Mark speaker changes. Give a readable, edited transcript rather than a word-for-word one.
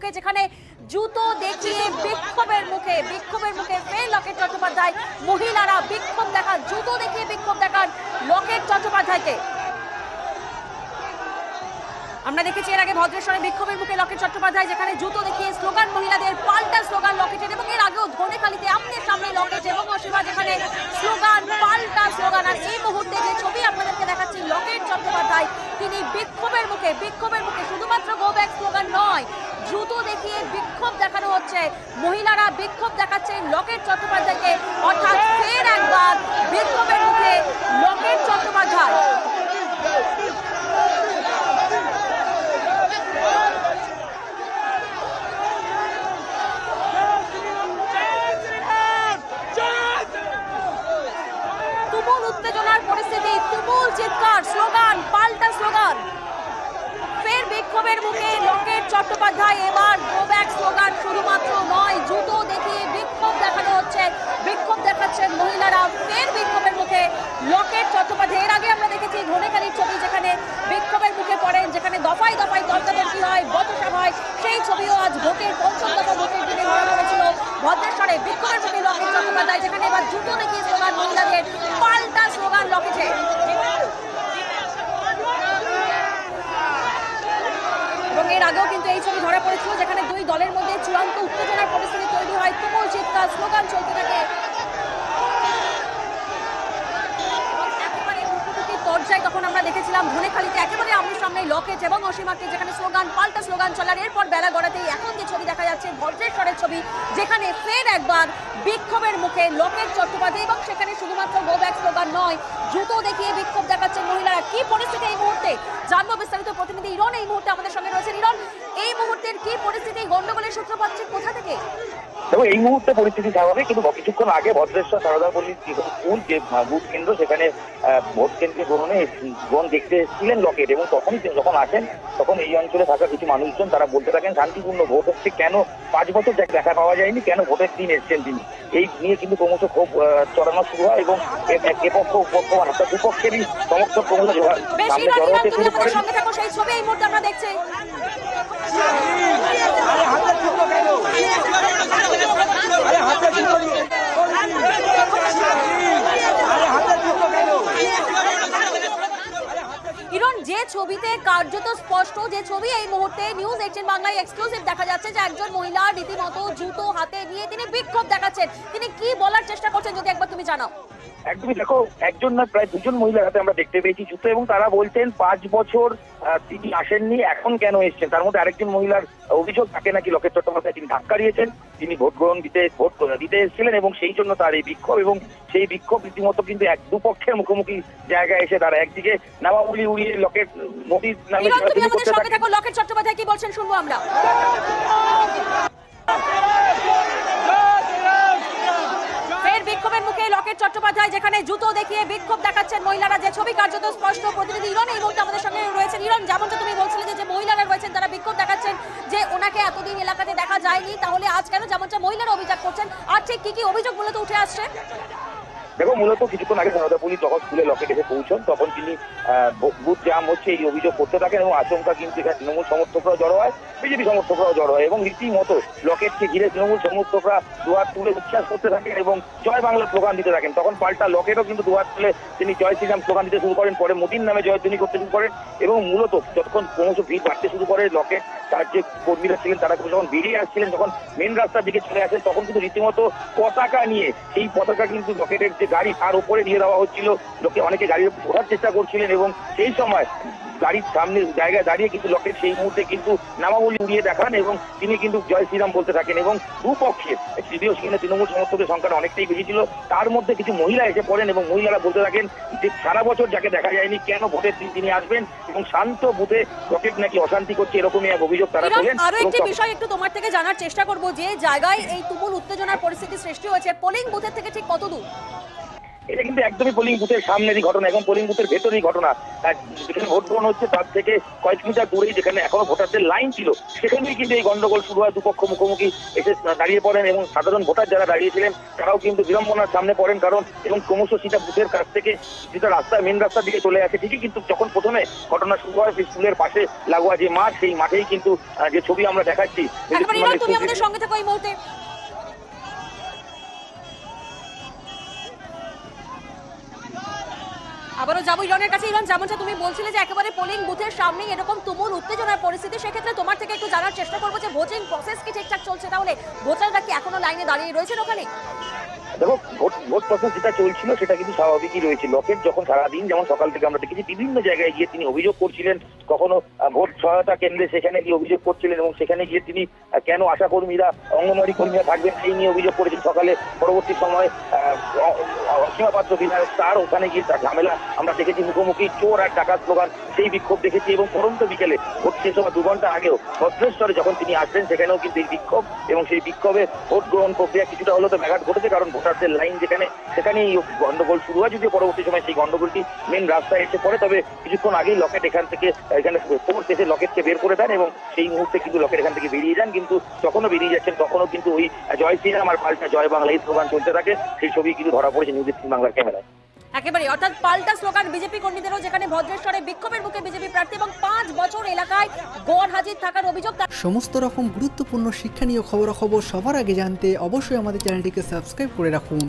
Speaker 1: মুখে, যেখানে জুতো দেখিয়ে বিক্ষোভের মুখে ফের লকেট চট্টোপাধ্যায়। মহিলারা বিক্ষোভ দেখান, জুতো দেখিয়ে বিক্ষোভ দেখান লকেট চট্টোপাধ্যায়কে। আমরা দেখেছি এর আগে ভদ্রেশ্বরে বিক্ষোভের মুখে লকেট চট্টোপাধ্যায়, যেখানে জুতো দেখিয়ে স্লোগান মহিলাদের, পাল্টা স্লোগান লকেটের। এবং এর আগেও ধনেখালিতে আমনে সামনে লকেট এবং অসীমা, যেখানে স্লোগান পাল্টা স্লোগান। আর এই মুহূর্তে যে ছবি আপনাদেরকে দেখাচ্ছি, লকেট চট্টোপাধ্যায় তিনি বিক্ষোভের মুখে শুধুমাত্র গো ব্যাক স্লোগান নয়, জুতো দেখিয়ে বিক্ষোভ দেখানো হচ্ছে। মহিলারা বিক্ষোভ দেখাচ্ছেন লকেট চট্টোপাধ্যায়কে, অর্থাৎ ফের একবার বিক্ষোভের মুখে লকেট চট্টোপাধ্যায়। তুমুল উত্তেজনার পরিস্থিতি, তুমুল চিৎকার, স্লোগান পাল্টা স্লোগান। ফের বিক্ষোভের মুখে লকেট চট্টোপাধ্যায়, এবার গো ব্যাক স্লোগান শুধুমাত্র নয়, জুতো দেখিয়ে বিক্ষোভ দেখানো হচ্ছে, বিক্ষোভ দেখাচ্ছেন মহিলারা। ফের বিক্ষোভের মুখে লকেট চট্টোপাধ্যায়। এর আগে আমরা দেখেছি ধনেখালির ছবি, যেখানে বিক্ষোভের মুখে পড়েন, যেখানে দফায় দফায় তর্কাতর্কি হয়, বচসা হয়, সেই ছবিও আজ ভোটের পঞ্চম দফা ভোটের দিনে ধরা পড়েছিল ভদ্রেশ্বরে। বিক্ষোভের মুখে লকেট চট্টোপাধ্যায়, যেখানে এবার জুতো দেখিয়ে স্লোগান মহিলাদের, পাল্টা স্লোগান লকেটে। এবং এর আগেও কিন্তু এই ছবি ধরা পড়েছিল, যেখানে দুই দলের মধ্যে চূড়ান্ত উত্তেজনার পরিস্থিতি তৈরি হয়, তুমুল চিৎকার, স্লোগান চলতে থাকে। একেবারে মুখোমুখি পর্যায়ে তখন আমরা দেখেছিলাম ধনেখালিতে একেবারে আমনে সামনে লকেট এবং অসীমাকে, যেখানে স্লোগান পাল্টা স্লোগান চলার। এরপর বেলা গড়াতেই এখন যে ছবি দেখা যাচ্ছে ভদ্রেশ্বরের ছবি, যেখানে ফের একবার বিক্ষোভের মুখে লকেট চট্টোপাধ্যায়, এবং সেখানে শুধুমাত্র গো ব্যাক স্লোগান নয়, জুতো দেখিয়ে বিক্ষোভ দেখাচ্ছেন মহিলারা। কি পরিস্থিতি এই মুহূর্তে জানবো বিস্তারিত, প্রতিনিধি ইরন এই মুহূর্তে আমাদের সঙ্গে রয়েছেন। ইরন, এই মুহূর্তের কি পরিস্থিতি, গন্ডগোলের সূত্রপাত কোথা থেকে?
Speaker 2: দেখো, এই মুহূর্তে পরিস্থিতি স্বাভাবিক, কিন্তু কিছুক্ষণ আগে ভদ্রেশ্বর সারদাপল্লী স্কুল যে বুথ কেন্দ্র, সেখানে ভোট কেন্দ্রে গ্রহণ দেখতে এসেছিলেন লকেট। এবং তখনই যখন আসেন, তখন এই অঞ্চলে থাকা কিছু মানুষজন তারা বলতে থাকেন শান্তিপূর্ণ ভোট হচ্ছে, কেন 5 বছর দেখা পাওয়া যায়নি, কেন ভোটের দিন এসছেন তিনি। এই নিয়ে কিন্তু ক্রমশ ক্ষোভ চড়ানো শুরু হয় এবং এপক্ষ অর্থাৎ দুপক্ষেরই সমর্থক ক্রমশ সামনে জড়ো হতে শুরু করেন।
Speaker 1: সেই ছবি এই মুহূর্তে আমরা দেখছি। ইরন, যে ছবিতে কার্যত স্পষ্ট, যে ছবি এই মুহূর্তে নিউজ 18 বাংলায় এক্সক্লুসিভ দেখা যাচ্ছে, যে একজন মহিলা রীতিমতো জুতো হাতে নিয়ে তিনি বিক্ষোভ দেখাচ্ছেন। তিনি কি বলার চেষ্টা করছেন যদি একবার তুমি জানাও।
Speaker 2: একদমই, দেখো, একজন না প্রায় দুজন মহিলার হাতে আমরা দেখতে পেয়েছি জুতো, এবং তারা বলছেন 5 বছর তিনি আসেননি, এখন কেন এসছেন। তার মধ্যে আরেকজন মহিলার অভিযোগ থাকে নাকি লকেট চট্টোপাধ্যায় তিনি ধাক্কা দিয়েছেন, তিনি ভোট দিতে এসেছিলেন এবং সেই জন্য তার এই বিক্ষোভ। এবং সেই বিক্ষোভ রীতিমতো কিন্তু দুপক্ষের মুখোমুখি জায়গায় এসে তারা একদিকে নামাবলি উড়িয়ে লকেট মোদির নামে
Speaker 1: লকেট চট্টোপাধ্যায় কি বলছেন শুনবো আমরা। বিক্ষোভের মুখে লকেট চট্টোপাধ্যায়, যেখানে জুতো দেখিয়ে বিক্ষোভ দেখাচ্ছেন মহিলারা, যে ছবি কার্যত স্পষ্ট। প্রতিনিধি ইরন এই মুহূর্তে আমাদের সঙ্গে রয়েছেন। ইরন, যেমনটা তুমি বলছিলে যে মহিলারা রয়েছেন তারা বিক্ষোভ দেখাচ্ছেন, যে ওনাকে এতদিন এলাকাতে দেখা যায়নি, তাহলে আজ কেন, যেমনটা মহিলারা অভিযোগ করছেন। আর ঠিক কি অভিযোগ মূলত উঠে আসছে?
Speaker 2: দেখো, মূলত কিছুক্ষণ আগে সারদাপল্লী যখন স্কুলে লকেট এসে পৌঁছন, তখন তিনি বুথ জাম হচ্ছে এই অভিযোগ করতে থাকেন এবং আচমকা কিন্তু এখানে তৃণমূল সমর্থকরাও জড়ো হয়, বিজেপি সমর্থকরাও জড়ো হয় এবং রীতিমতো লকেটকে ঘিরে তৃণমূল সমর্থকরা দুহাত তুলে উচ্ছ্বাস করতে থাকেন এবং জয় বাংলা স্লোগান দিতে থাকেন। তখন পাল্টা লকেটও কিন্তু দুহাত তুলে তিনি জয় শ্রীরাম স্লোগান দিতে শুরু করেন, পরে মোদির নামে জয়ধ্বনি করতে শুরু করেন। এবং মূলত যতক্ষণ ক্রমশ ভিড় বাড়তে শুরু করে, লকেট তার যে কর্মীরা ছিলেন তারা যখন বেরিয়ে আসছিলেন, যখন মেন রাস্তার দিকে চলে আসেন, তখন কিন্তু রীতিমতো পতাকা নিয়ে, সেই পতাকা কিন্তু লকেটের যে গাড়ি তার উপরে নিয়ে দেওয়া হচ্ছিল। অনেকে গাড়ির ওঠার চেষ্টা করছিলেন এবং সেই সময় গাড়ির সামনে জায়গায় দাঁড়িয়ে কিন্তু লকেট সেই মুহূর্তে কিন্তু নামাবলি উড়িয়ে দেখান এবং তিনি কিন্তু জয় শ্রীরাম বলতে থাকেন। এবং দুপক্ষের যদিও সেখানে তৃণমূল সমর্থকের সংখ্যা অনেকটাই বেশি ছিল, তার মধ্যে কিছু মহিলা এসে পড়েন এবং মহিলারা বলতে থাকেন যে সারা বছর যাকে দেখা যায়নি, কেন ভোটের দিন তিনি আসবেন এবং শান্ত বুথে লকেট নাকি অশান্তি করছে, এরকমই এক অভিযোগ তারা তোলেন।
Speaker 1: আরো একটি বিষয় একটু তোমার থেকে জানার চেষ্টা করবো, যে জায়গায় এই তুমুল উত্তেজনার পরিস্থিতি সৃষ্টি হয়েছে, পোলিং বুথের থেকে ঠিক কত দূর?
Speaker 2: এটা কিন্তু একদমই পোলিং বুথের সামনেরই ঘটনা এবং পোলিং বুথের ভেতরেই ঘটনা। যেখানে ভোট গ্রহণ হচ্ছে তার থেকে কয়েক মিটার দূরেই যেখানে এখনো ভোটারদের লাইন ছিল সেখানেই কিন্তু এই গন্ডগোল শুরু হয়। দুপক্ষ মুখোমুখি এসে দাঁড়িয়ে পড়েন এবং সাধারণ ভোটার যারা দাঁড়িয়েছিলেন তারাও কিন্তু বিড়ম্বনার সামনে পড়েন, কারণ এবং ক্রমশ সেটা বুথের কাছ থেকে যেটা রাস্তা মেন রাস্তার দিকে চলে আসে ঠিকই, কিন্তু যখন প্রথমে ঘটনা শুরু হয় সেই স্কুলের পাশে লাগোয়া যে মাঠ সেই মাঠেই কিন্তু যে ছবি আমরা দেখাচ্ছি।
Speaker 1: তুমি আমাদের সঙ্গে থাকো এই মুহূর্তে। আবারও যাবো ইরনের কাছে। ইরন, যেমনটা তুমি বলছিলে যে একেবারে পোলিং বুথের সামনে এরকম তুমুল উত্তেজনার পরিস্থিতি, সেক্ষেত্রে তোমার থেকে একটু জানার চেষ্টা করবো যে ভোটিং প্রসেস কি ঠিকঠাক চলছে? তাহলে ভোটাররা কি এখনো লাইনে দাঁড়িয়ে রয়েছেন ওখানে?
Speaker 2: দেখো, ভোট প্রসেস যেটা চলছিল সেটা কিন্তু স্বাভাবিকই রয়েছে। লকেট যখন সারাদিন, যেমন সকাল থেকে আমরা দেখেছি বিভিন্ন জায়গায় গিয়ে তিনি অভিযোগ করছিলেন, কখনো ভোট সহায়তা কেন্দ্রে সেখানে গিয়ে অভিযোগ করছিলেন এবং সেখানে গিয়ে তিনি কেন আশাকর্মীরা অঙ্গনওয়াড়ি কর্মীরা থাকবেন সেই নিয়ে অভিযোগ করেছেন সকালে। পরবর্তী সময় সীমাপাত্র বিধায়ক তার ওখানে গিয়ে ঝামেলা আমরা দেখেছি, মুখোমুখি চোর আর টাকার স্লোগান, সেই বিক্ষোভ দেখেছি। এবং পরন্ত বিকেলে ভোট শেষ হওয়ার 2 ঘন্টা আগেও ভদ্রেশ্বরে যখন তিনি আসলেন সেখানেও কিন্তু এই বিক্ষোভ এবং সেই বিক্ষোভে ভোট গ্রহণ প্রক্রিয়া কিছুটা হলেও তো ব্যাঘাত ঘটেছে, কারণ ভোটারদের লাইন যেখানে সেখানেই গন্ডগোল শুরু হয়। যদিও পরবর্তী সময় সেই গন্ডগোলটি মেন রাস্তায় এসে পড়ে, তবে কিছুক্ষণ আগেই লকেট এখানে ফোর্স এসে লকেটকে বের করে দেন এবং সেই মুহূর্তে কিন্তু লকেট এখান থেকে বেরিয়ে যান। কিন্তু যখনও বেরিয়ে যাচ্ছেন তখনও কিন্তু ওই জয় শ্রীরাম আর পাল্টা জয় বাংলা এই স্লোগান চলতে থাকে। সেই ছবি কিন্তু ধরা পড়েছে নিউজ 18 বাংলার ক্যামেরায়।
Speaker 1: একেবারে, অর্থাৎ পাল্টা স্লোগান বিজেপি কর্মীদেরও, যেখানে ভদ্রেশ্বরে বিক্ষোভের মুখে বিজেপি প্রার্থী এবং 5 বছর এলাকায় গড় হাজির থাকার অভিযোগ।
Speaker 3: সমস্ত রকম গুরুত্বপূর্ণ শিক্ষণীয় খবরাখবর সবার আগে জানতে অবশ্যই আমাদের চ্যানেলটিকে সাবস্ক্রাইব করে রাখুন।